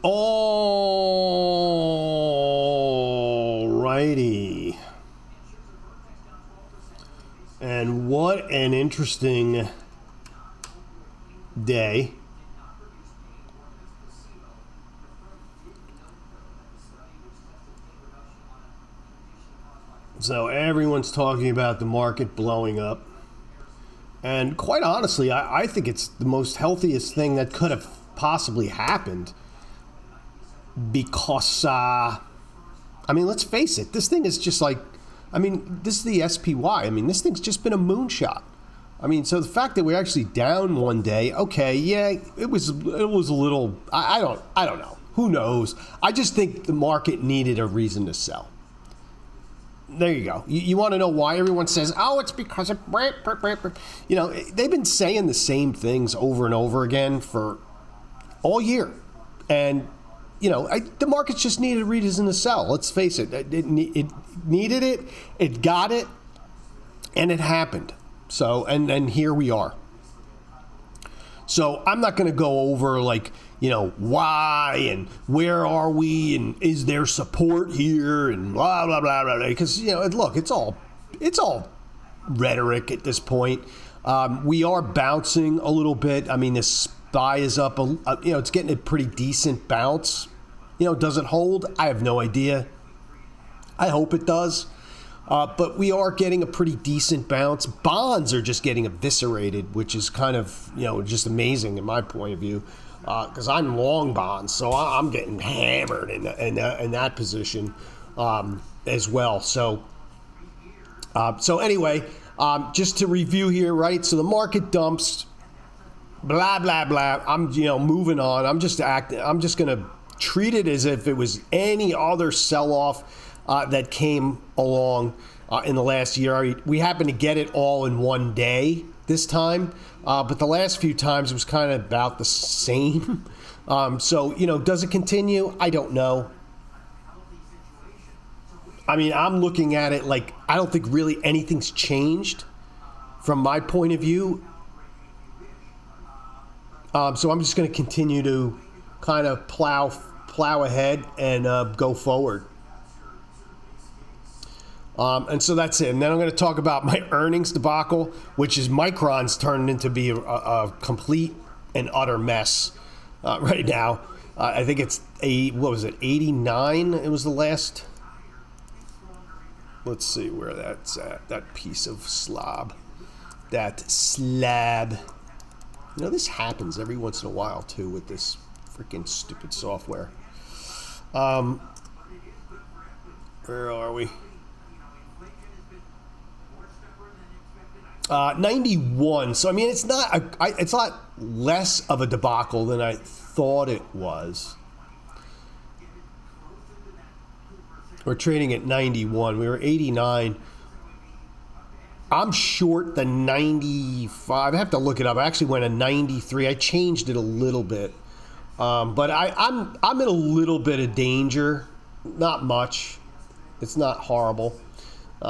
All righty. And what an interesting day. So everyone's talking about the market blowing up. And quite honestly, I think it's the most healthiest thing that could have possibly happened. Because, I mean, let's face it, this thing is just like, I mean, this is the SPY. I mean, this thing's just been a moonshot. I mean, so the fact that we're actually down one day, okay, yeah, it was a little, I don't know. Who knows? I just think the market needed a reason to sell. There you go. You want to know why everyone says, oh, it's because of, you know, they've been saying the same things over and over again for all year. And, you know, the markets just needed a reason to sell. Let's face it. It needed it. It got it. And it happened. So, and here we are. So I'm not going to go over, like, you know, why and where are we and is there support here and blah, blah, blah, blah, blah. Because, you know, look, it's all rhetoric at this point. We are bouncing a little bit. I mean, the SPY is up, you know, it's getting a pretty decent bounce. You know, does it hold? I have no idea. I hope it does. But we are getting a pretty decent bounce. Bonds are just getting eviscerated, which is kind of, you know, just amazing in my point of view. Because I'm long bonds, so I'm getting hammered in that position as well. So anyway, just to review here, right? So the market dumps, blah blah blah. I'm moving on. I'm just gonna treat it as if it was any other sell-off that came along in the last year. We happened to get it all in one day this time, but the last few times it was kind of about the same. So, you know, does it continue? I don't know. I mean, I'm looking at it like I don't think really anything's changed from my point of view. So I'm just going to continue to kind of plow ahead and go forward. And so that's it. And then I'm going to talk about my earnings debacle, which is Micron's turned into be a complete and utter mess right now. I think it's 89? It was the last. Let's see where that's at. That piece of slab. That slab. You know, this happens every once in a while, too, with this freaking stupid software. Where are we? 91. So I mean, it's not less of a debacle than I thought it was. We're trading at 91. We were 89. I'm short the 95. I have to look it up. I actually went a 93. I changed it a little bit, but I'm in a little bit of danger. Not much. It's not horrible.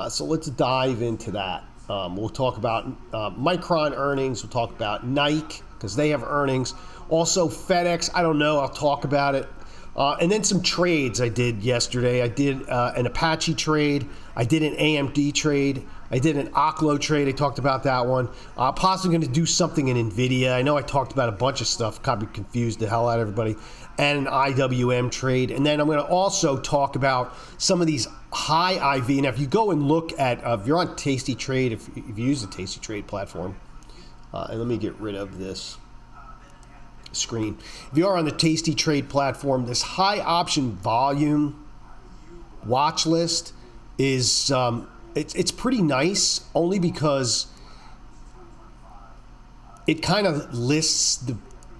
So let's dive into that. We'll talk about Micron earnings. We'll talk about Nike because they have earnings. Also FedEx, I don't know. I'll talk about it. And then some trades I did yesterday. I did an Apache trade. I did an AMD trade. I did an Oklo trade. I talked about that one. Possibly going to do something in NVIDIA. I know I talked about a bunch of stuff. Probably confused the hell out of everybody. And an IWM trade. And then I'm going to also talk about some of these high IV. Now, if you go and look at, if you're on Tasty Trade, if you use the Tasty Trade platform, and let me get rid of this screen. If you are on the Tasty Trade platform, this high option volume watch list is, it's pretty nice only because it kind of lists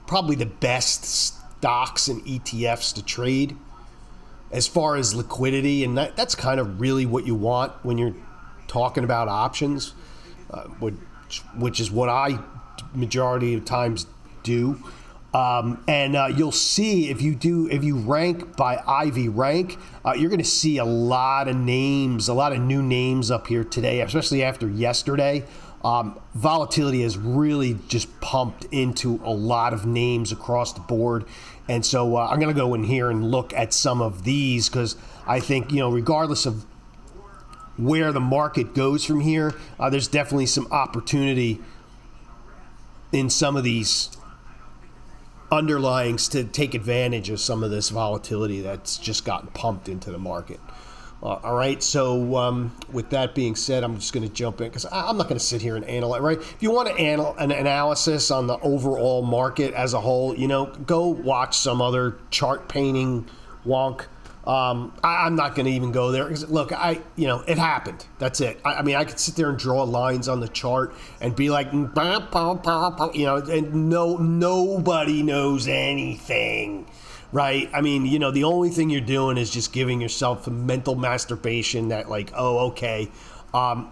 probably the best stocks and ETFs to trade as far as liquidity, and that's kind of really what you want when you're talking about options, which is what I majority of times do. And you'll see if you rank by IV rank, you're going to see a lot of names, a lot of new names up here today, especially after yesterday. Volatility has really just pumped into a lot of names across the board. And so I'm going to go in here and look at some of these because I think, regardless of where the market goes from here, there's definitely some opportunity in some of these underlyings to take advantage of some of this volatility that's just gotten pumped into the market. All right, so with that being said, I'm just going to jump in because I'm not going to sit here and analyze, right? If you want an analysis on the overall market as a whole, go watch some other chart painting wonk. I'm not going to even go there because, look, it happened. That's it. I mean, I could sit there and draw lines on the chart and be like, and nobody knows anything. Right? I mean, the only thing you're doing is just giving yourself a mental masturbation that like, oh, okay. I'm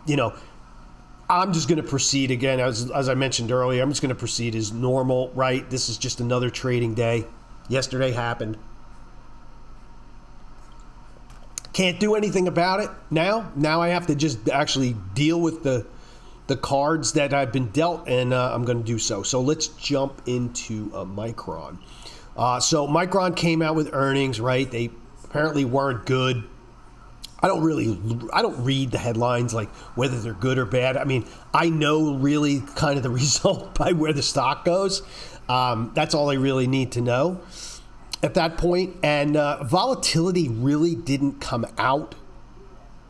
just going to proceed again, as I mentioned earlier, I'm just going to proceed as normal, right? This is just another trading day. Yesterday happened. Can't do anything about it now. Now I have to just actually deal with the cards that I've been dealt, and I'm going to do so. So let's jump into Micron. So Micron came out with earnings, right? They apparently weren't good. I don't read the headlines like whether they're good or bad. I mean, I know really kind of the result by where the stock goes. That's all I really need to know at that point. And volatility really didn't come out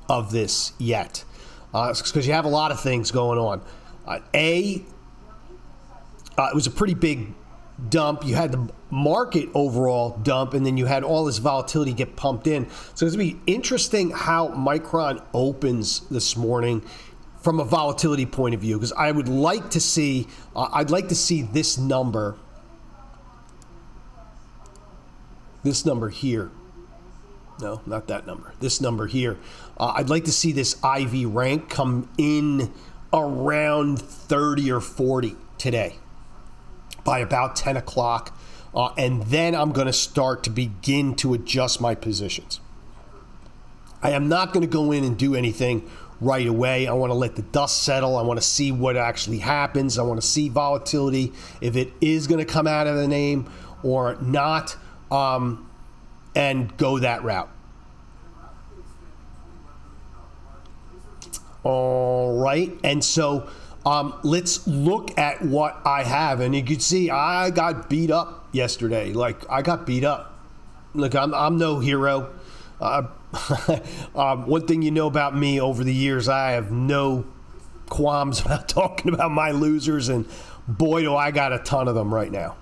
of this yet because you have a lot of things going on. It was a pretty big dump. You had the market overall dump, and then you had all this volatility get pumped in. So it's going to be interesting how Micron opens this morning from a volatility point of view, because I would like to see, I'd like to see this number here. No, not that number. This number here. I'd like to see this IV rank come in around 30 or 40 today, by about 10 o'clock, and then I'm going to start to begin to adjust my positions. I am not going to go in and do anything right away. I want to let the dust settle. I want to see what actually happens. I want to see volatility, if it is going to come out of the name or not, and go that route. All right, and so let's look at what I have. And you can see I got beat up yesterday. Like, I got beat up. Look, I'm no hero. One thing you know about me over the years, I have no qualms about talking about my losers. And boy, do I got a ton of them right now.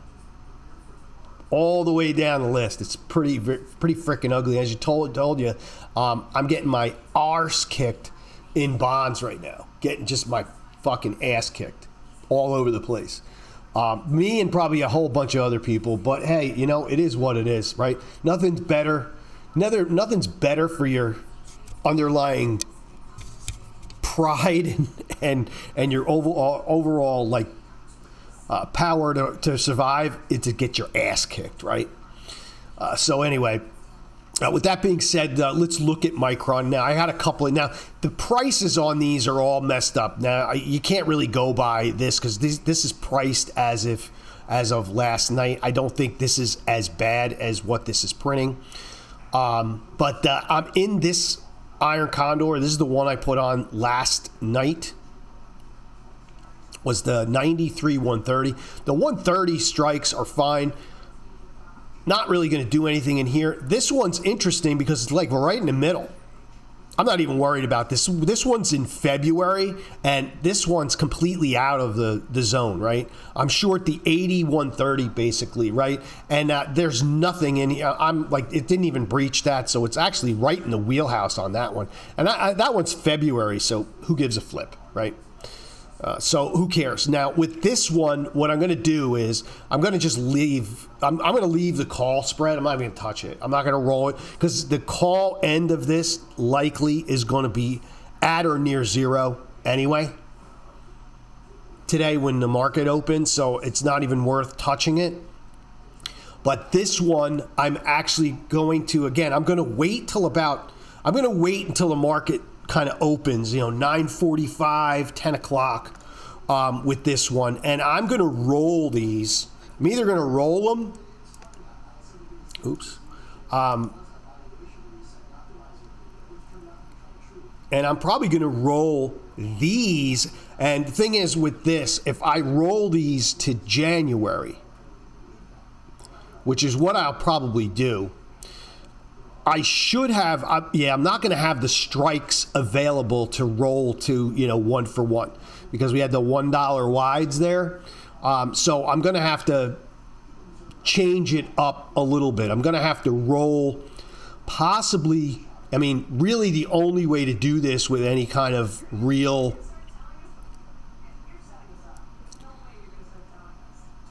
All the way down the list. It's pretty freaking ugly. As you told you, I'm getting my arse kicked in bonds right now. Getting just my fucking ass kicked all over the place. Me and probably a whole bunch of other people, but hey, it is what it is, right? Nothing's better for your underlying pride and your overall like power to survive is to get your ass kicked, right? So anyway, with that being said, let's look at Micron. Now, I had a couple now, the prices on these are all messed up. Now, you can't really go by this because this is priced as of last night. I don't think this is as bad as what this is printing. But I'm in this Iron Condor. This is the one I put on last night. Was the 93 130. The 130 strikes are fine. Not really going to do anything in here. This one's interesting because it's like we're right in the middle. I'm not even worried about this. This one's in February, and this one's completely out of the zone, right? I'm short the 80 130 basically, right? And there's nothing in here. I'm like, it didn't even breach that, so it's actually right in the wheelhouse on that one. And that one's February, so who gives a flip, right? So who cares? Now, with this one, what I'm going to do is I'm going to just leave. I'm going to leave the call spread. I'm not even going to touch it. I'm not going to roll it because the call end of this likely is going to be at or near zero anyway today when the market opens. So it's not even worth touching it. But this one, I'm actually going to, again, I'm going to wait until the market kind of opens, 9:45, 10 o'clock. with this one, and I'm going to roll these. I'm either going to roll them. Oops. And I'm probably going to roll these. And the thing is with this, if I roll these to January, which is what I'll probably do, I should have, I'm not going to have the strikes available to roll to, 1 for 1 because we had the $1 wides there. So I'm going to have to change it up a little bit. I'm going to have to roll possibly, really the only way to do this with any kind of real,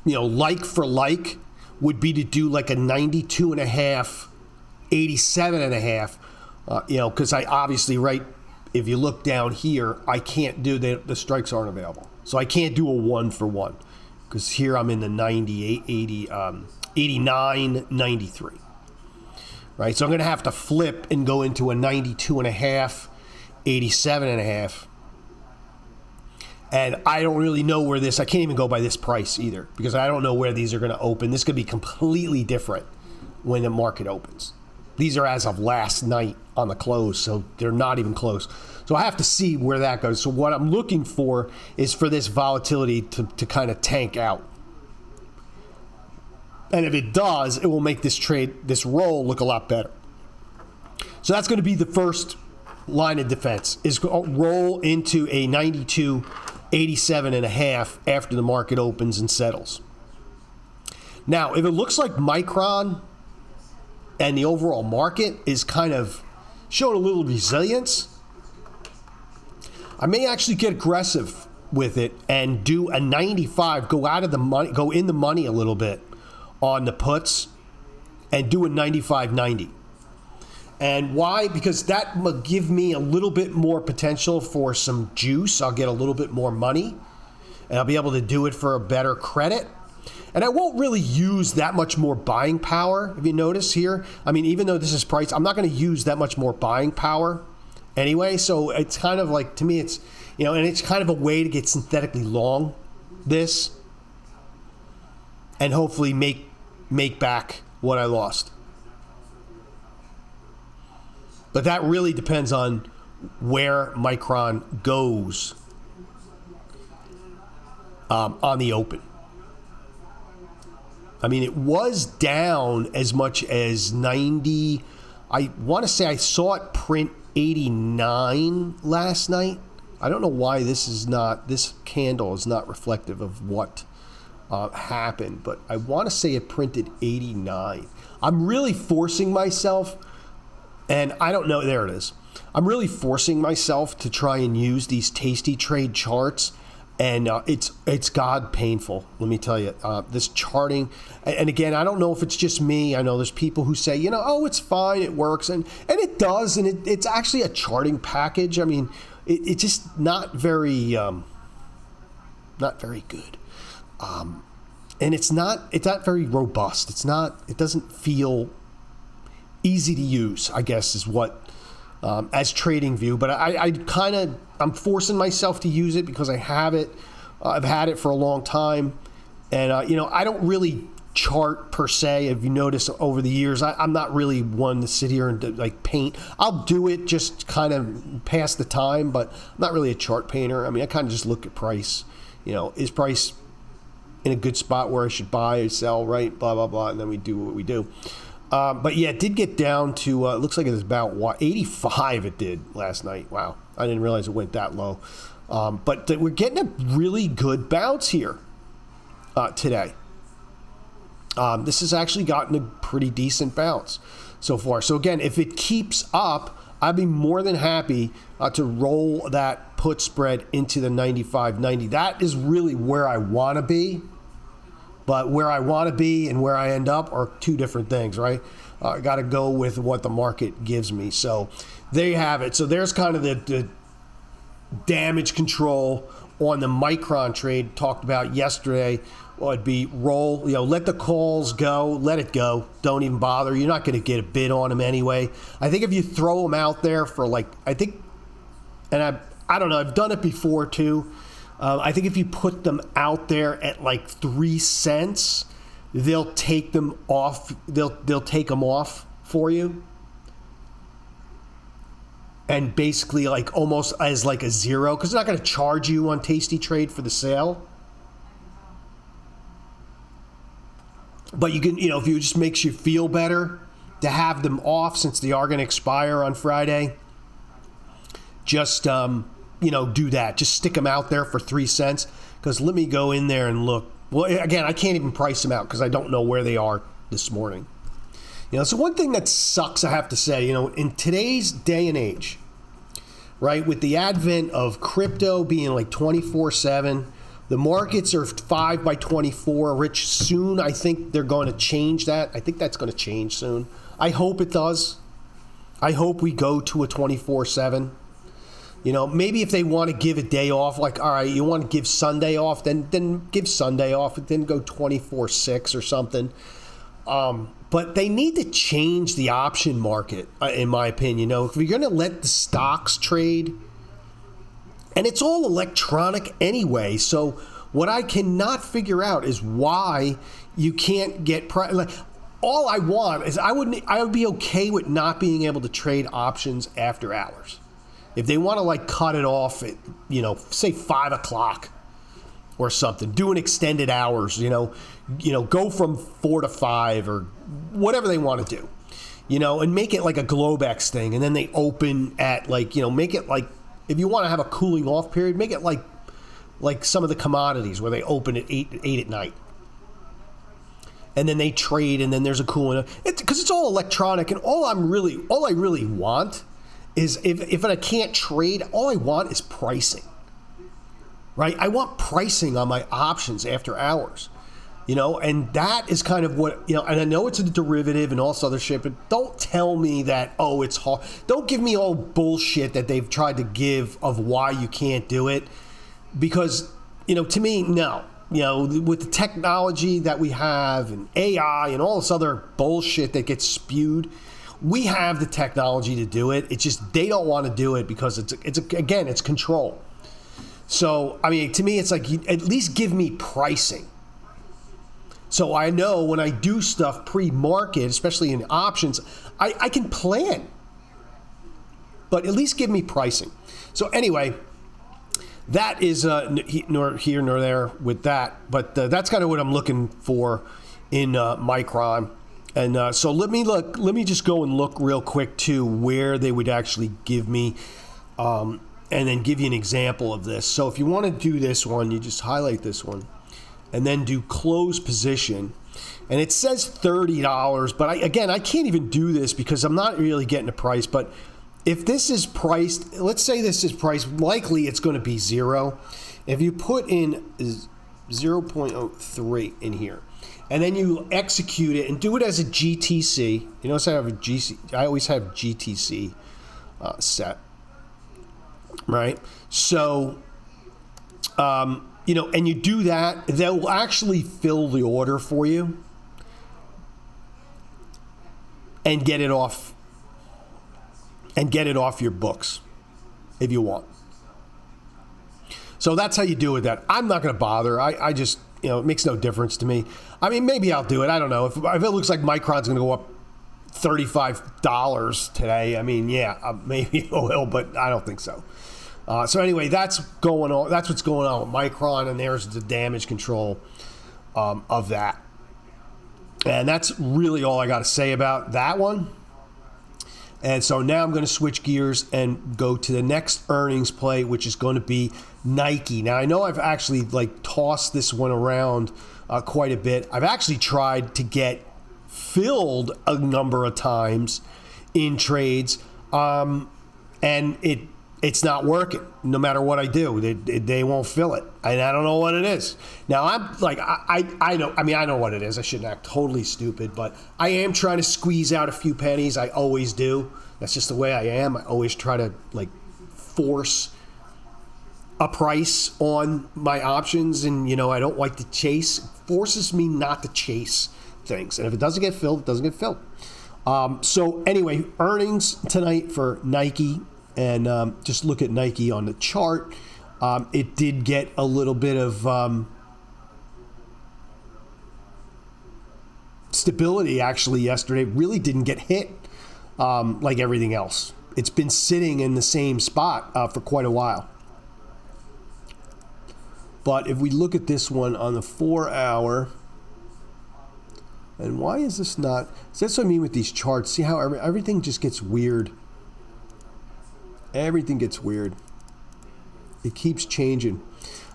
like for like would be to do like a 92.5, 87.5, because I obviously, if you look down here, I can't do the strikes aren't available. So I can't do a 1 for 1 because here I'm in the 98, 80, 89, 93. Right? So I'm going to have to flip and go into a 92.5, 87.5. And I don't really know where I can't even go by this price either because I don't know where these are going to open. This could be completely different when the market opens. These are as of last night on the close, so they're not even close. So I have to see where that goes. So what I'm looking for is for this volatility to kind of tank out. And if it does, it will make this roll look a lot better. So that's going to be the first line of defense, is roll into a 92, 87.5 after the market opens and settles. Now, if it looks like Micron and the overall market is kind of showing a little resilience, I may actually get aggressive with it and do a 95, go out of the money, go in the money a little bit on the puts and do a 95.90. And why? Because that will give me a little bit more potential for some juice. I'll get a little bit more money and I'll be able to do it for a better credit. And I won't really use that much more buying power, if you notice here. Even though this is priced, I'm not going to use that much more buying power anyway. So it's kind of like, to me, it's, and it's kind of a way to get synthetically long this and hopefully make back what I lost. But that really depends on where Micron goes on the open. It was down as much as 90. I want to say I saw it print 89 last night. I don't know why this candle is not reflective of what happened, but I want to say it printed 89. I'm really forcing myself, and I don't know, there it is. I'm really forcing myself to try and use these tasty trade charts. And it's God painful, let me tell you. This charting, and again, I don't know if it's just me. I know there's people who say, it's fine, it works, and it does, and it's actually a charting package. It's just not very good, and it's not very robust. It doesn't feel easy to use, I guess, is what. As trading view, but I'm forcing myself to use it because I have it. I've had it for a long time, and I don't really chart per se. If you notice over the years, I'm not really one to sit here and paint. I'll do it just kind of pass the time, but I'm not really a chart painter. I kind of just look at price. Is price in a good spot where I should buy or sell, right? Blah blah blah, and then we do what we do. But yeah, it did get down to, it looks like it was about 85 it did last night. Wow. I didn't realize it went that low. But we're getting a really good bounce here today. This has actually gotten a pretty decent bounce so far. So again, if it keeps up, I'd be more than happy to roll that put spread into the 95.90. That is really where I want to be. But where I want to be and where I end up are two different things, right? I got to go with what the market gives me. So there you have it. So there's kind of the damage control on the Micron trade talked about yesterday. Well, it'd be roll, let the calls go, let it go. Don't even bother. You're not going to get a bid on them anyway. I think if you throw them out there for I don't know, I've done it before too. I think if you put them out there at like 3 cents, they'll take them off. They'll take them off for you, and basically like almost as like a zero, because they're not going to charge you on Tasty Trade for the sale. But you can, if it just makes you feel better to have them off since they are going to expire on Friday, just do that. Just stick them out there for 3 cents. Because let me go in there and look. Well, again, I can't even price them out because I don't know where they are this morning. So one thing that sucks, I have to say, in today's day and age, right, with the advent of crypto being like 24/7, the markets are 5 by 24. Rich, soon I think they're going to change that. I think that's going to change soon. I hope it does. I hope we go to a 24/7. Maybe if they want to give a day off, like, all right, you want to give Sunday off, then give Sunday off, then go 24/6 or something. But they need to change the option market, in my opinion. If you're going to let the stocks trade, and it's all electronic anyway, so what I cannot figure out is why you can't get all I want is I would be okay with not being able to trade options after hours. If they want to like cut it off at, say 5 o'clock or something, do an extended hours, go from 4 to 5 or whatever they want to do, and make it like a Globex thing. And then they open at like, make it like, if you want to have a cooling off period, make it like some of the commodities where they open at 8 at night. And then they trade, and then there's a cooling. Because it's all electronic, and all I really want is if I can't trade, all I want is pricing. Right? I want pricing on my options after hours. And that is kind of what, and I know it's a derivative and all this other shit, but don't tell me that, it's hard. Don't give me all bullshit that they've tried to give of why you can't do it. Because, to me, no. With the technology that we have and AI and all this other bullshit that gets spewed, we have the technology to do it. It's just they don't want to do it because it's control. So, to me, it's like, at least give me pricing. So I know when I do stuff pre-market, especially in options, I can plan. But at least give me pricing. So anyway, that is nor here nor there with that. But that's kind of what I'm looking for in Micron. And so let me just go and look real quick too where they would actually give me, and then give you an example of this. So if you want to do this one, you just highlight this one, and then do close position. And it says $30, but I can't even do this because I'm not really getting a price. But if this is priced, let's say this is priced, likely it's going to be 0. If you put in 0.03 in here, and then you execute it and do it as a GTC. Notice I always have GTC set, right? So, and you do that, they'll actually fill the order for you and get it off your books if you want. So that's how you do with that. I'm not going to bother. I just, it makes no difference to me. Maybe I'll do it. I don't know. If it looks like Micron's going to go up $35 today, maybe it will, but I don't think so. So anyway, that's going on. That's what's going on with Micron, and there's the damage control of that. And that's really all I got to say about that one. And so now I'm going to switch gears and go to the next earnings play, which is going to be Nike. Now, I know I've actually tossed this one around quite a bit. I've actually tried to get filled a number of times in trades, and it's not working. No matter what I do, they won't fill it, and I don't know what it is. Now I'm like, I know. I know what it is. I shouldn't act totally stupid, but I am trying to squeeze out a few pennies. I always do. That's just the way I am. I always try to force a price on my options, and I don't like to chase. It forces me not to chase things, and if it doesn't get filled, it doesn't get filled. So anyway, earnings tonight for Nike. And just look at Nike on the chart. It did get a little bit of stability actually yesterday. Really didn't get hit like everything else. It's been sitting in the same spot for quite a while. But if we look at this one on the 4 hour, and why is this not? So that's what I mean with these charts. See how everything just gets weird. Everything gets weird. It keeps changing.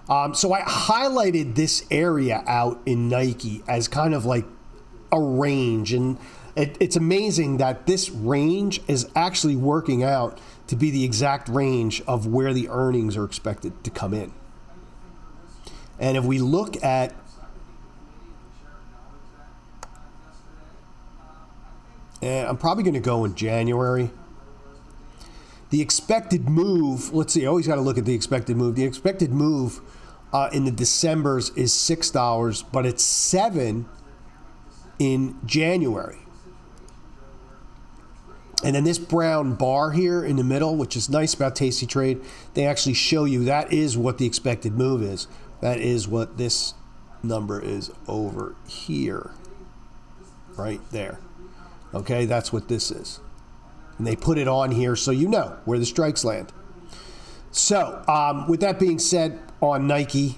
So I highlighted this area out in Nike as kind of like a range, and it's amazing that this range is actually working out to be the exact range of where the earnings are expected to come in. And if we look at I'm probably going to go in January. The expected move, let's see, I always got to look at the expected move. The expected move in the Decembers is $6, but it's $7 in January. And then this brown bar here in the middle, which is nice about Tasty Trade, they actually show you that is what the expected move is. That is what this number is over here, right there. Okay, that's what this is. And they put it on here so you know where the strikes land. So, with that being said, on Nike,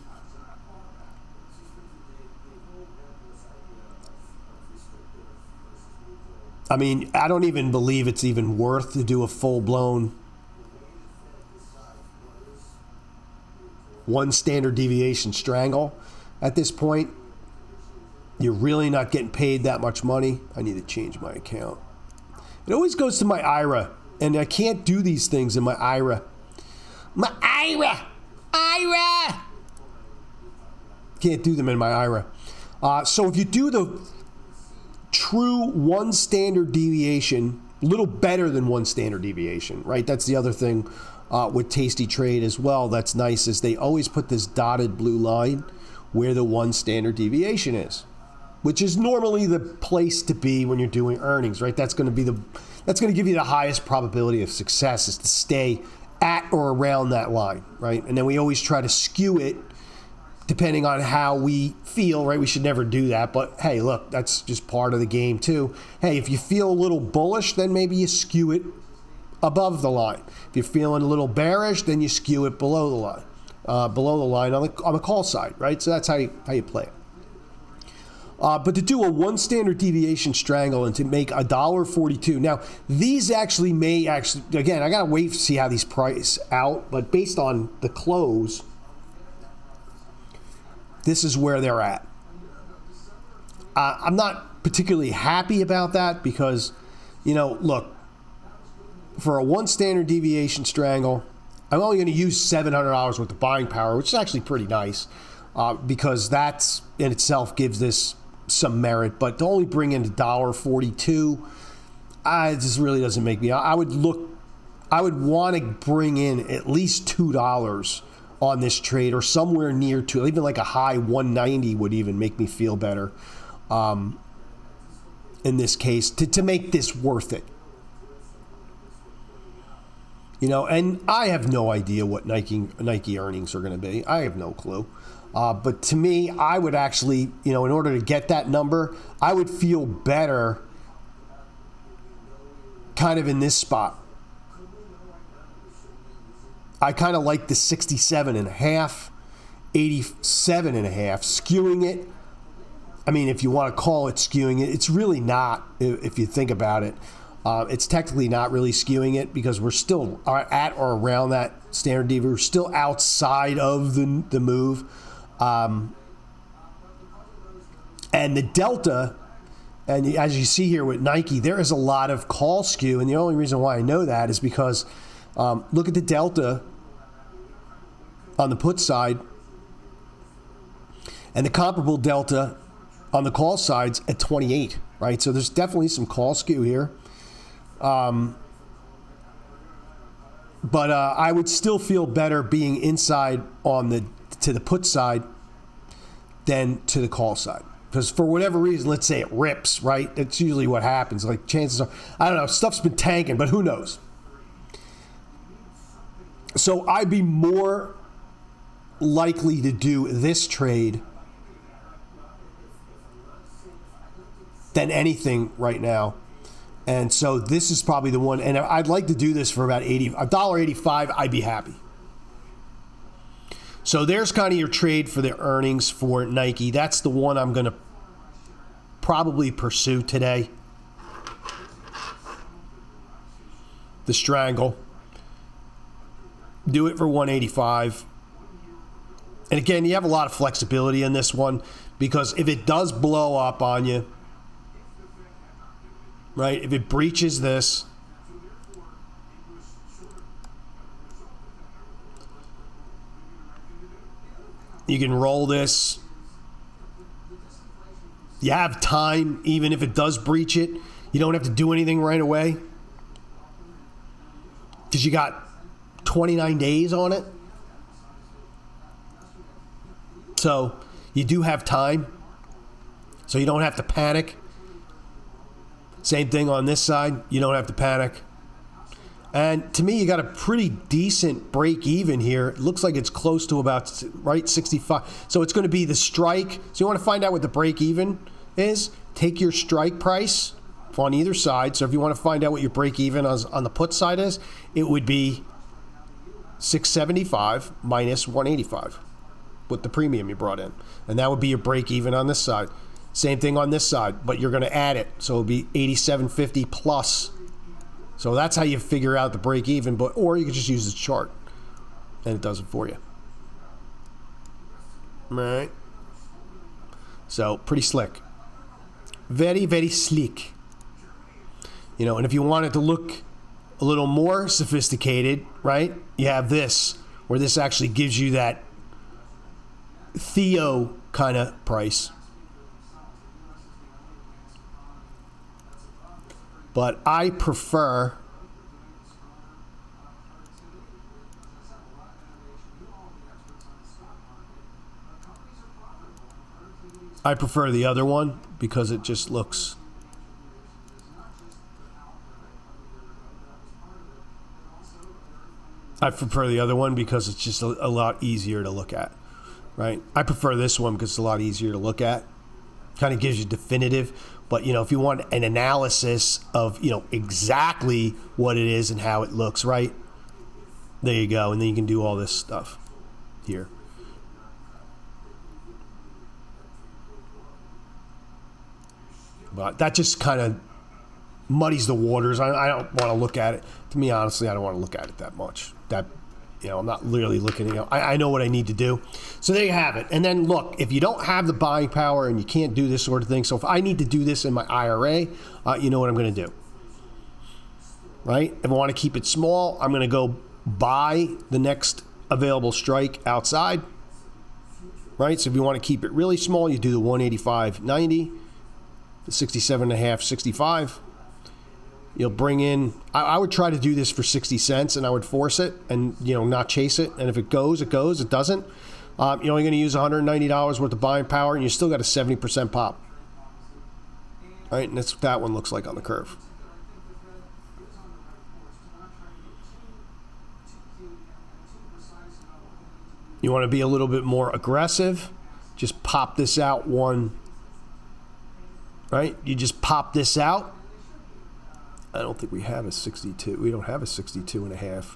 I mean, I don't even believe it's even worth to do a full-blown one standard deviation strangle at this point. You're really not getting paid that much money. I need to change my account. It always goes to my IRA, and I can't do these things in my IRA. My IRA! IRA! Can't do them in my IRA. So if you do the true one standard deviation, a little better than one standard deviation, right? That's the other thing with Tasty Trade as well that's nice, is they always put this dotted blue line where the one standard deviation is, which is normally the place to be when you're doing earnings, right? That's going to give you the highest probability of success, is to stay at or around that line, right? And then we always try to skew it depending on how we feel, right? We should never do that, but hey, look, that's just part of the game too. Hey, if you feel a little bullish, then maybe you skew it above the line. If you're feeling a little bearish, then you skew it below the line, on the call side, right? So that's how you play it. But to do a one standard deviation strangle and to make $1.42. Now, these actually again, I got to wait to see how these price out, but based on the close, this is where they're at. I'm not particularly happy about that because, look, for a one standard deviation strangle, I'm only going to use $700 worth of buying power, which is actually pretty nice because that's in itself gives this some merit. But to only bring in $1.42, it just really doesn't make me. I would want to bring in at least $2 on this trade, or somewhere near to, even like a high 190 would even make me feel better in this case to make this worth it. And I have no idea what Nike earnings are going to be. I have no clue. But to me, I would actually, in order to get that number, I would feel better kind of in this spot. I kind of like the 67.5, 87.5, skewing it. I mean, if you want to call it skewing it, it's really not, if you think about it. It's technically not really skewing it because we're still at or around that standard deviation. We're still outside of the move. And the delta, and as you see here with Nike, there is a lot of call skew. And the only reason why I know that is because look at the delta on the put side and the comparable delta on the call sides at 28, right? So there's definitely some call skew here. But I would still feel better being inside to the put side than to the call side. Because for whatever reason, let's say it rips, right? That's usually what happens. Like chances are, I don't know, stuff's been tanking, but who knows? So I'd be more likely to do this trade than anything right now. And so this is probably the one. And I'd like to do this for about $1.85. I'd be happy. So there's kind of your trade for the earnings for Nike. That's the one I'm going to probably pursue today. The strangle. Do it for 185. And again, you have a lot of flexibility in this one, because if it does blow up on you, right, if it breaches this, you can roll this. You have time, even if it does breach it. You don't have to do anything right away, because you got 29 days on it. So you do have time. So you don't have to panic. Same thing on this side. You don't have to panic. And to me, you got a pretty decent break even here. It looks like it's close to about, right, 65. So it's going to be the strike. So you want to find out what the break even is. Take your strike price on either side. So if you want to find out what your break even on the put side is, it would be 675 minus 185 with the premium you brought in. And that would be your break even on this side. Same thing on this side, but you're going to add it. So it'll be 8750 plus. So that's how you figure out the break even, or you can just use the chart and it does it for you. All right. So pretty slick. Very, very sleek. You know, and if you want it to look a little more sophisticated, right? You have this, where this actually gives you that Theo kind of price. But I prefer the other one, because it just looks it's just a lot easier to look at, right? I prefer this one because it's a lot easier to look at. Kind of gives you definitive. But, you know, if you want an analysis of, you know, exactly what it is and how it looks, right? There you go. And then you can do all this stuff here. But that just kind of muddies the waters. I don't want to look at it. To me, honestly, I don't want to look at it that much. I'm not literally looking, I know what I need to do. So there you have it. And then look, if you don't have the buying power and you can't do this sort of thing, so if I need to do this in my IRA, you know what I'm going to do, right? If I want to keep it small, I'm going to go buy the next available strike outside, right? So if you want to keep it really small, you do the 185.90, the 67.5, 65. You'll bring in, I would try to do this for 60 cents and I would force it and, you know, not chase it. And if it goes, it goes. It doesn't. You're only going to use $190 worth of buying power and you still got a 70% pop. All right, and that's what that one looks like on the curve. You want to be a little bit more aggressive, just pop this out one, right? You just pop this out. I don't think we have a 62. We don't have a 62 and a half.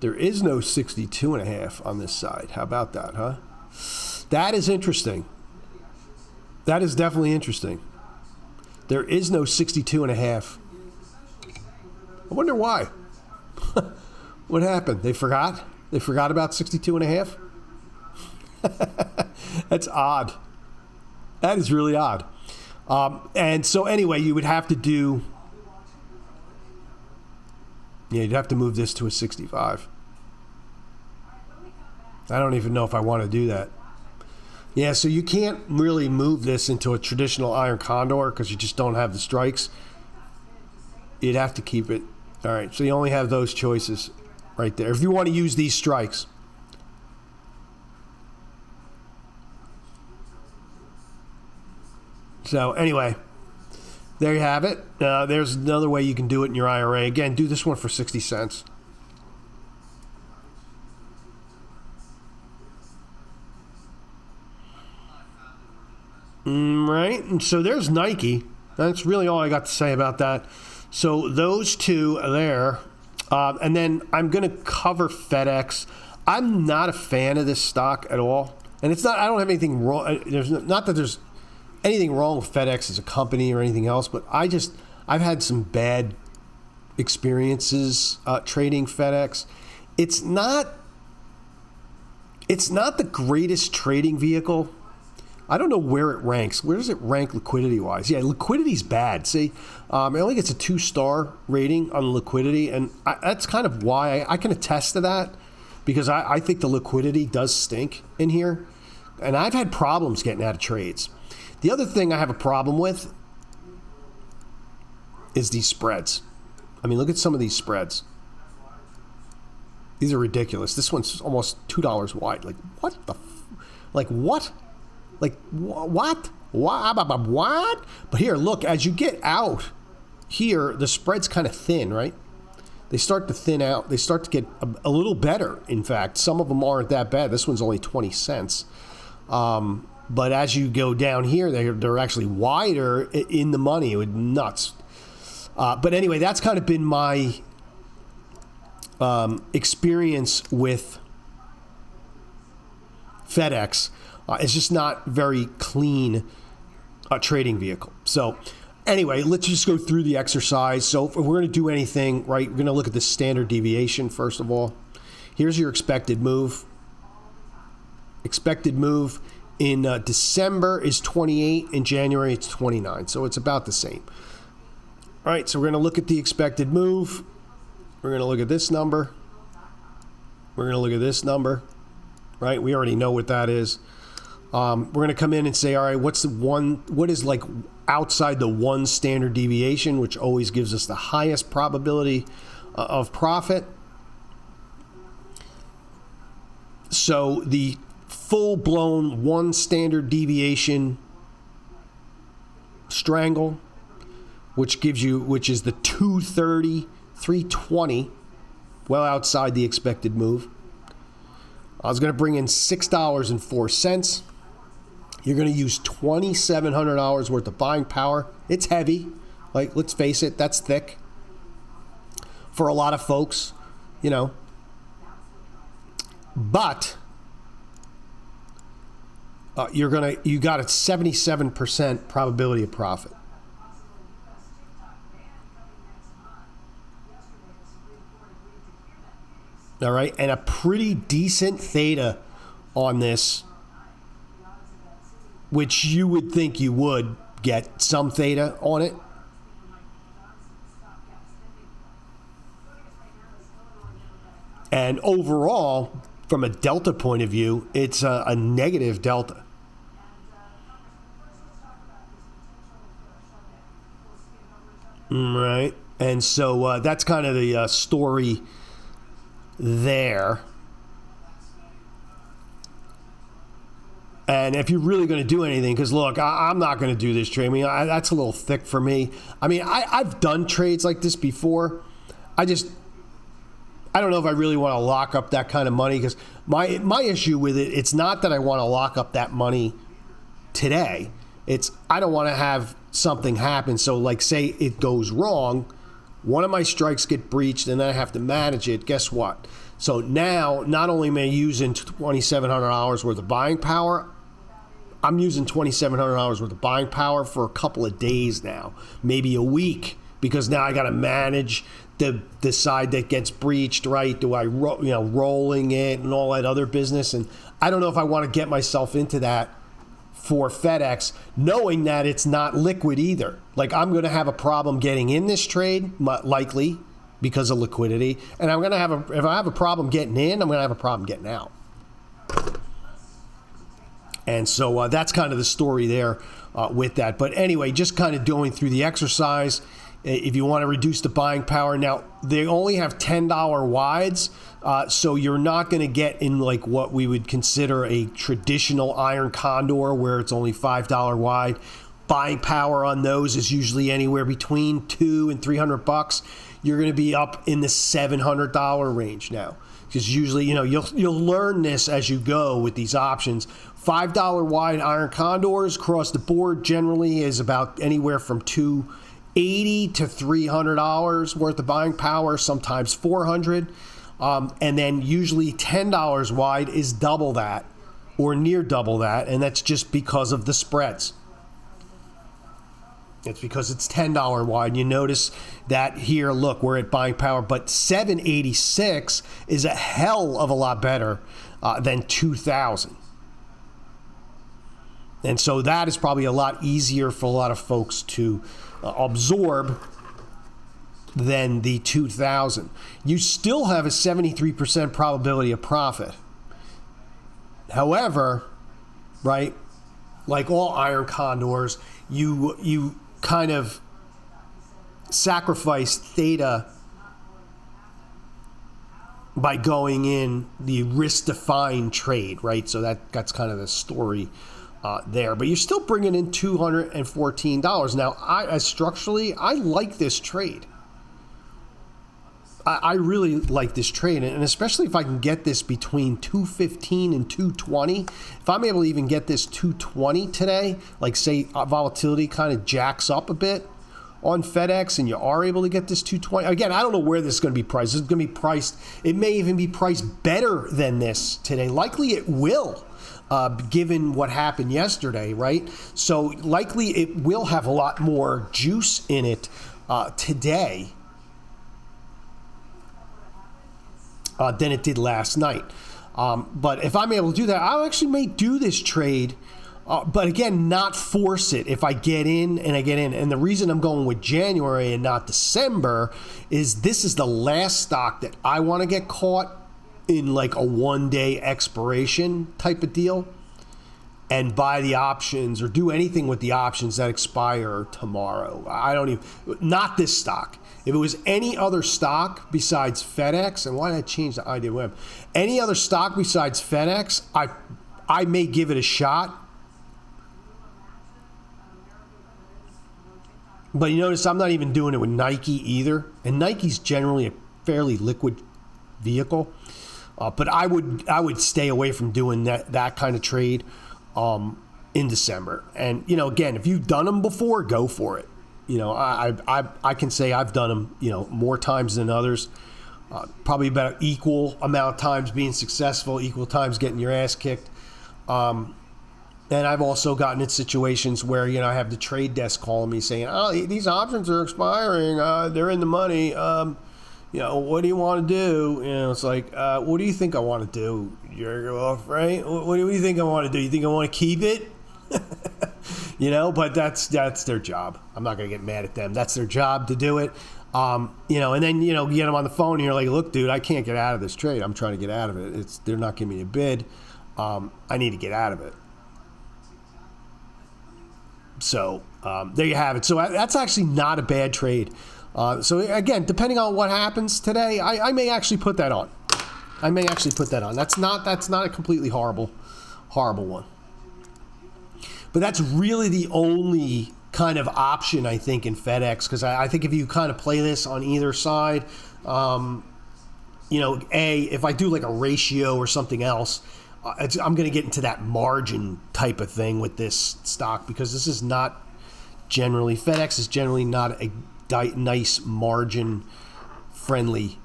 There is no 62 and a half on this side. How about that, huh? That is interesting. That is definitely interesting. There is no 62 and a half. I wonder why. What happened? They forgot? They forgot about 62 and a half? That's odd. That is really odd. And so anyway, you would have to do... Yeah, you'd have to move this to a 65. I don't even know if I want to do that. Yeah, so you can't really move this into a traditional iron condor because you just don't have the strikes. You'd have to keep it. All right, so you only have those choices right there. If you want to use these strikes. So anyway, there you have it. There's another way you can do it in your IRA. Again, do this one for 60 cents. Right, and so there's Nike. That's really all I got to say about that. So those two are there. And then I'm going to cover FedEx. I'm not a fan of this stock at all. And it's not, I don't have anything wrong. Not that there's anything wrong with FedEx as a company or anything else, but I've had some bad experiences trading FedEx. It's not the greatest trading vehicle. I don't know where it ranks. Where does it rank liquidity-wise? Yeah, liquidity's bad. See, it only gets a 2-star rating on liquidity, and that's kind of why I can attest to that, because I think the liquidity does stink in here, and I've had problems getting out of trades. The other thing I have a problem with is these spreads. I mean, look at some of these spreads. These are ridiculous. This one's almost $2 wide. Like, what the? Like, what? Like, what? What? But here, look, as you get out here, the spread's kind of thin, right? They start to thin out. They start to get a little better, in fact. Some of them aren't that bad. This one's only 20 cents. But as you go down here, they're actually wider in the money. It would nuts. But anyway, that's kind of been my experience with FedEx. It's just not very clean trading vehicle. So anyway, let's just go through the exercise. So if we're going to do anything, right, we're going to look at the standard deviation first of all. Here's your expected move. Expected move in December is 28. In January, it's 29. So it's about the same. All right, so we're going to look at the expected move. We're going to look at this number. We're going to look at this number. Right, we already know what that is. We're going to come in and say, all right, what is like outside the one standard deviation, which always gives us the highest probability of profit. So the full-blown one standard deviation strangle, which is the 230, 320, well outside the expected move. I was going to bring in $6.04. You're going to use $2,700 worth of buying power. It's heavy. Like, let's face it, that's thick for a lot of folks, you know. But you got a 77% probability of profit. All right, and a pretty decent theta on this, which you would think you would get some theta on it. And overall, from a delta point of view, it's a negative delta. Right, and so that's kind of the story there. And if you're really going to do anything, because look, I'm not going to do this trade. I mean, that's a little thick for me. I mean, I've done trades like this before. I don't know if I really want to lock up that kind of money, because my issue with it, it's not that I want to lock up that money today. It's I don't want to have something happen. So like say it goes wrong, one of my strikes get breached and then I have to manage it. Guess what? So now not only am I using $2,700 worth of buying power, I'm using $2,700 worth of buying power for a couple of days now, maybe a week, because now I got to manage the side that gets breached, right? Do I rolling it and all that other business? And I don't know if I want to get myself into that for FedEx, knowing that it's not liquid either. Like I'm going to have a problem getting in this trade, likely because of liquidity, and I'm going to if I have a problem getting in, I'm going to have a problem getting out. And so that's kind of the story there with that. But anyway, just kind of going through the exercise. If you want to reduce the buying power, now they only have $10 wides, so you're not going to get in like what we would consider a traditional iron condor where it's only $5 wide. Buying power on those is usually anywhere between $200 and $300. You're going to be up in the $700 range now. because usually, you'll learn this as you go with these options. $5 wide iron condors across the board generally is about anywhere from $280 to $300 worth of buying power, sometimes $400. And then usually $10 wide is double that or near double that, and that's just because of the spreads. It's because it's $10 wide. You notice that here, look, we're at buying power, but 786 is a hell of a lot better than 2,000. And so that is probably a lot easier for a lot of folks to absorb than the 2,000. You still have a 73% probability of profit. However, right, like all iron condors, you kind of sacrifice theta by going in the risk-defined trade, right? So that's kind of the story there. But you're still bringing in $214. Now, structurally, I like this trade. I really like this trade, and especially if I can get this between 215 and 220. If I'm able to even get this 220 today, like say volatility kind of jacks up a bit on FedEx, and you are able to get this 220. Again, I don't know where this is going to be priced. This is going to be priced. It may even be priced better than this today. Likely it will, given what happened yesterday, right? So likely it will have a lot more juice in it today than it did last night. But if I'm able to do that, I actually may do this trade, but again, not force it. If I get in and I get in, and the reason I'm going with January and not December is this is the last stock that I want to get caught in like a one-day expiration type of deal and buy the options or do anything with the options that expire tomorrow. Not this stock. If it was any other stock besides FedEx, and why did I change the IDWM? Any other stock besides FedEx, I may give it a shot. But you notice I'm not even doing it with Nike either. And Nike's generally a fairly liquid vehicle. But I would stay away from doing that kind of trade in December. And, again, if you've done them before, go for it. I can say I've done them, more times than others. Probably about equal amount of times being successful, equal times getting your ass kicked. And I've also gotten in situations where, I have the trade desk calling me saying, oh, these options are expiring. They're in the money. What do you want to do? It's like, what do you think I want to do? You're off, right? What do you think I want to do? You think I want to keep it? But that's their job. I'm not going to get mad at them. That's their job to do it. And then, you get them on the phone and you're like, look, dude, I can't get out of this trade. I'm trying to get out of it. They're not giving me a bid. I need to get out of it. So there you have it. So that's actually not a bad trade. So again, depending on what happens today, I may actually put that on. That's not a completely horrible one. But that's really the only kind of option, I think, in FedEx, because I think if you kind of play this on either side, if I do like a ratio or something else, I'm going to get into that margin type of thing with this stock, because this is not generally, FedEx is generally not a nice margin friendly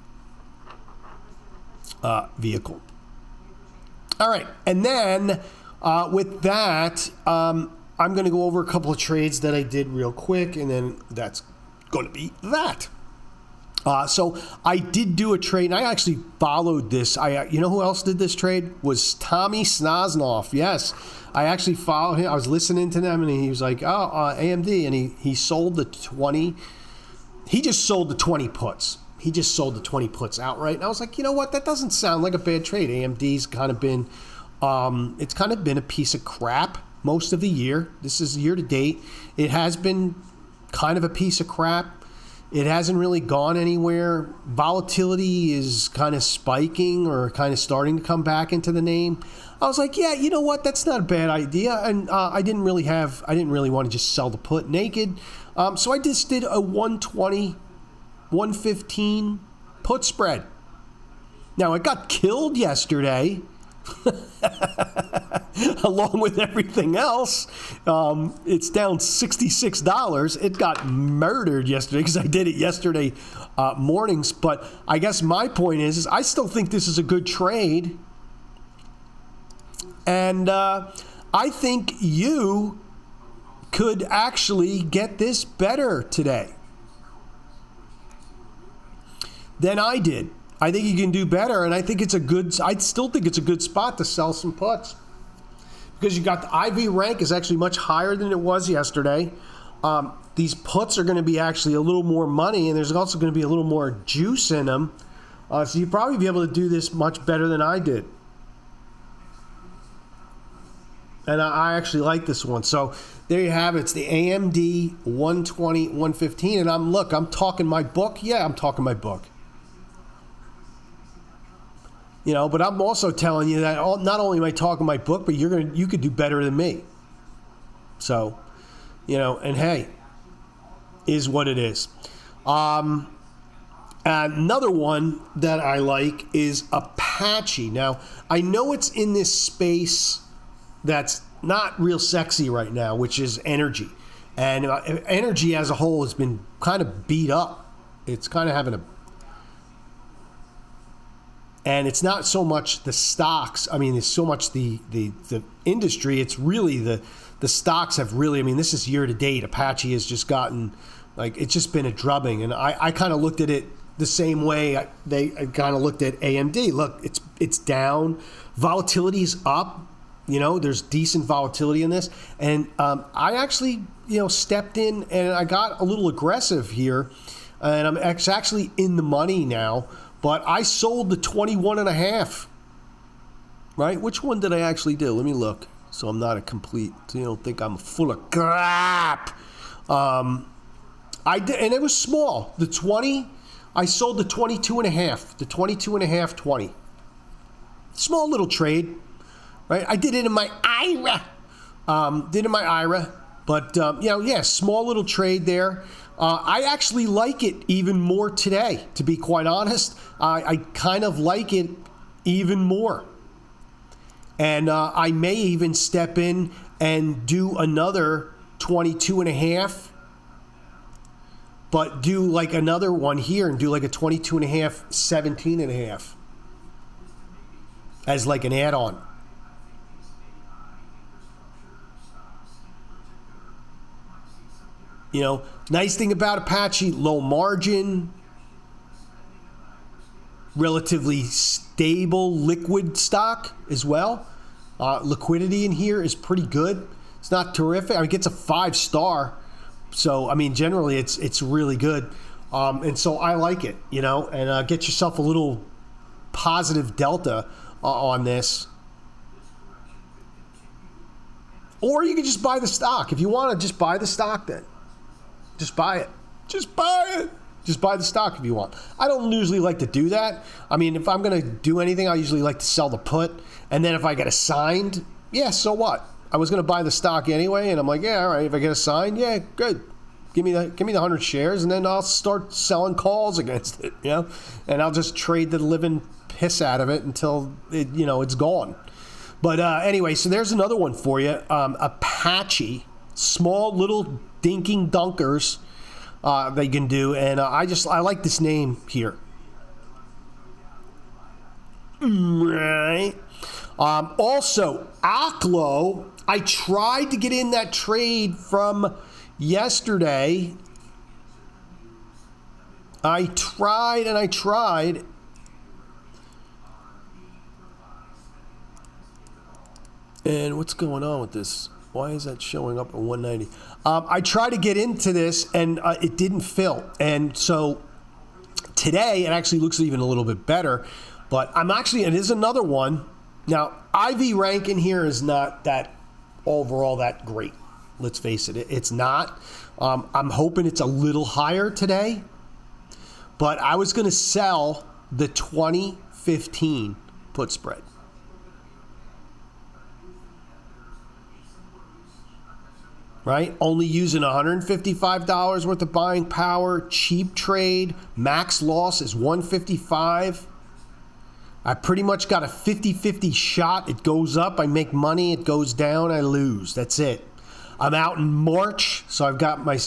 vehicle. All right, and then with that, I'm going to go over a couple of trades that I did real quick, and then that's going to be that. So I did do a trade, and I actually followed this. You know who else did this trade? Was Tommy Snoznoff. Yes, I actually followed him. I was listening to them, and he was like, AMD, and he sold the 20. He just sold the 20 puts. He just sold the 20 puts outright. And I was like, you know what? That doesn't sound like a bad trade. AMD's kind of been, it's kind of been a piece of crap most of the year. This is year to date. It has been kind of a piece of crap. It hasn't really gone anywhere. Volatility is kind of spiking or kind of starting to come back into the name. I was like, yeah, you know what? That's not a bad idea. And I didn't really want to just sell the put naked. So I just did a 120, 115 put spread. Now, it got killed yesterday, along with everything else. It's down $66. It got murdered yesterday because I did it yesterday mornings. But I guess my point is I still think this is a good trade. And I think you could actually get this better today than I did. I think you can do better, and I still think it's a good spot to sell some puts. Because you got the IV rank is actually much higher than it was yesterday. These puts are going to be actually a little more money, and there's also going to be a little more juice in them. So you'll probably be able to do this much better than I did. And I actually like this one. So there you have it. It's the AMD 120, 115. And I'm talking my book. Yeah, I'm talking my book. You know, but I'm also telling you that not only am I talking my book, but you could do better than me. So, you know, and hey, is what it is. Another one that I like is Apache. Now, I know it's in this space that's not real sexy right now, which is energy. And energy as a whole has been kind of beat up. It's kind of having and it's not so much the stocks. I mean, it's so much the industry. It's really the stocks have really, I mean, this is year to date. Apache has just gotten, like, it's just been a drubbing. And I kind of looked at it the same way I kind of looked at AMD. Look, it's down. Volatility's up. You know, there's decent volatility in this. And I actually, stepped in and I got a little aggressive here. And it's actually in the money now. But I sold the 21.5. Right? Which one did I actually do? Let me look. So I'm not a complete, so you don't think I'm full of crap. I did, and it was small. The 20, I sold the 22.5. The 22.5, 20. Small little trade. Right? I did it in my IRA. But, small little trade there. I actually like it even more today, to be quite honest. I kind of like it even more. And I may even step in and do another 22.5, but do like another one here and do like a 22.5, 17.5 as like an add-on. You know, nice thing about Apache, low margin, relatively stable liquid stock as well. Liquidity in here is pretty good. It's not terrific. I mean, it gets a 5-star. So, I mean, generally it's really good. And so I like it, and get yourself a little positive delta on this. Or you can just buy the stock. If you want to just buy the stock then. Just buy it. Just buy it. Just buy the stock if you want. I don't usually like to do that. I mean, if I'm going to do anything, I usually like to sell the put. And then if I get assigned, yeah, so what? I was going to buy the stock anyway, and I'm like, yeah, all right, if I get assigned, yeah, good. Give me the 100 shares, and then I'll start selling calls against it, And I'll just trade the living piss out of it until it's gone. But anyway, so there's another one for you. Apache, small little dinking dunkers they can do, and I like this name here. Right. Also, Oklo, I tried to get in that trade from yesterday. I tried. And what's going on with this? Why is that showing up at 190? I tried to get into this, and it didn't fill. And so today, it actually looks even a little bit better. But it is another one. Now, IV rank in here is not that overall that great. Let's face it. It's not. I'm hoping it's a little higher today. But I was going to sell the 2015 put spread. Right? Only using $155 worth of buying power, cheap trade, max loss is $155. I pretty much got a 50-50 shot. It goes up, I make money. It goes down, I lose. That's it. I'm out in March, so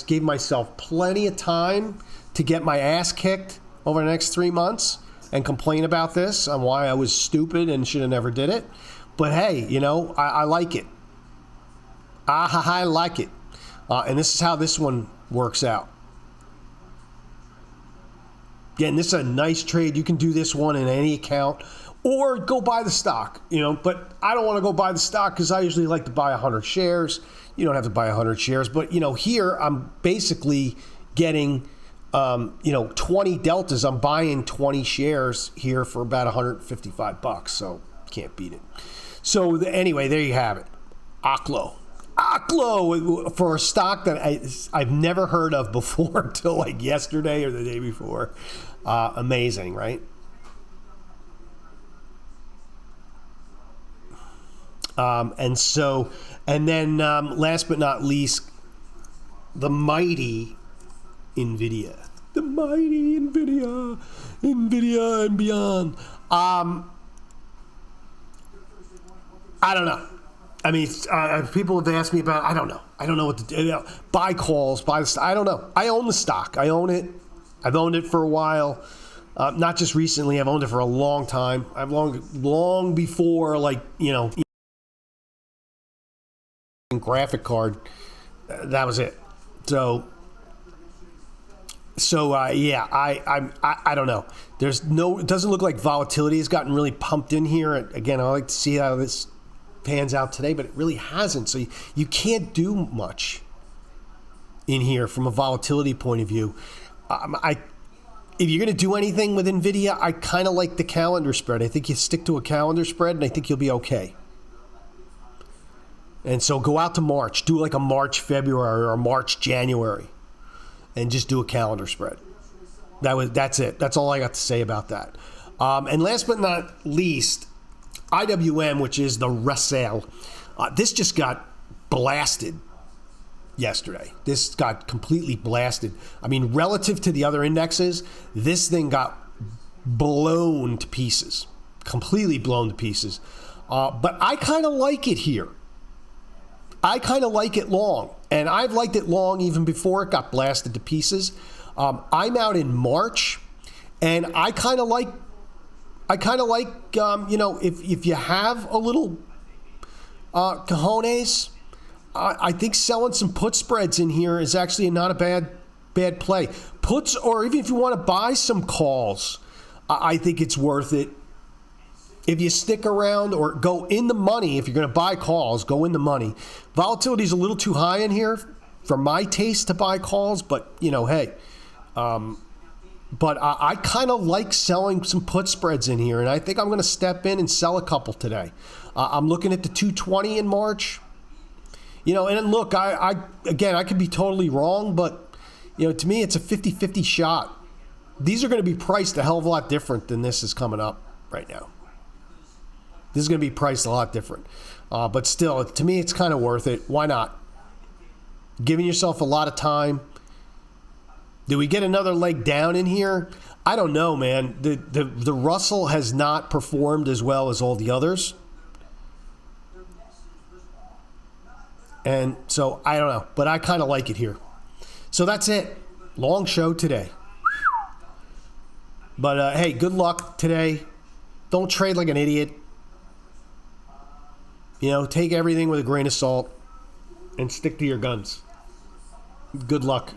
gave myself plenty of time to get my ass kicked over the next 3 months and complain about this on why I was stupid and should have never did it. But hey, I like it. I like it. And this is how this one works out. Again, this is a nice trade. You can do this one in any account or go buy the stock, but I don't want to go buy the stock because I usually like to buy 100 shares. You don't have to buy 100 shares, but here I'm basically getting 20 deltas. I'm buying 20 shares here for about $155, so can't beat it. So anyway, there you have it. Oklo for a stock that I've never heard of before until like yesterday or the day before. Amazing, right? And then last but not least, the mighty NVIDIA. The mighty NVIDIA and beyond. I don't know. I mean, people have asked me about. I don't know. I don't know what to do. Buy calls, buy the stock. I don't know. I own the stock. I own it. I've owned it for a while. Not just recently. I've owned it for a long time. I've long before, graphic card. That was it. So yeah. I don't know. It doesn't look like volatility has gotten really pumped in here. Again, I like to see how this pans out today, but it really hasn't. So you can't do much in here from a volatility point of view. If you're going to do anything with NVIDIA, I kind of like the calendar spread. I think you stick to a calendar spread, and I think you'll be okay. And so go out to March. Do like a March, February, or a March, January, and just do a calendar spread. That's it. That's all I got to say about that. And last but not least, IWM, which is the Russell. This just got blasted yesterday. This got completely blasted. I mean, relative to the other indexes, this thing got blown to pieces. Completely blown to pieces. But I kind of like it here. I kind of like it long. And I've liked it long even before it got blasted to pieces. I'm out in March, and I kind of like, if you have a little cojones, I think selling some put spreads in here is actually not a bad play. Puts, or even if you want to buy some calls, I think it's worth it. If you stick around or go in the money, if you're going to buy calls, go in the money. Volatility is a little too high in here for my taste to buy calls, but, hey. But I kind of like selling some put spreads in here, and I think I'm going to step in and sell a couple today. I'm looking at the 220 in March. And look, I could be totally wrong, but, to me, it's a 50-50 shot. These are going to be priced a hell of a lot different than this is coming up right now. This is going to be priced a lot different. But still, to me, it's kind of worth it. Why not? Giving yourself a lot of time. Do we get another leg down in here? I don't know, man. The Russell has not performed as well as all the others. And so, I don't know. But I kind of like it here. So that's it. Long show today. But, hey, good luck today. Don't trade like an idiot. Take everything with a grain of salt and stick to your guns. Good luck.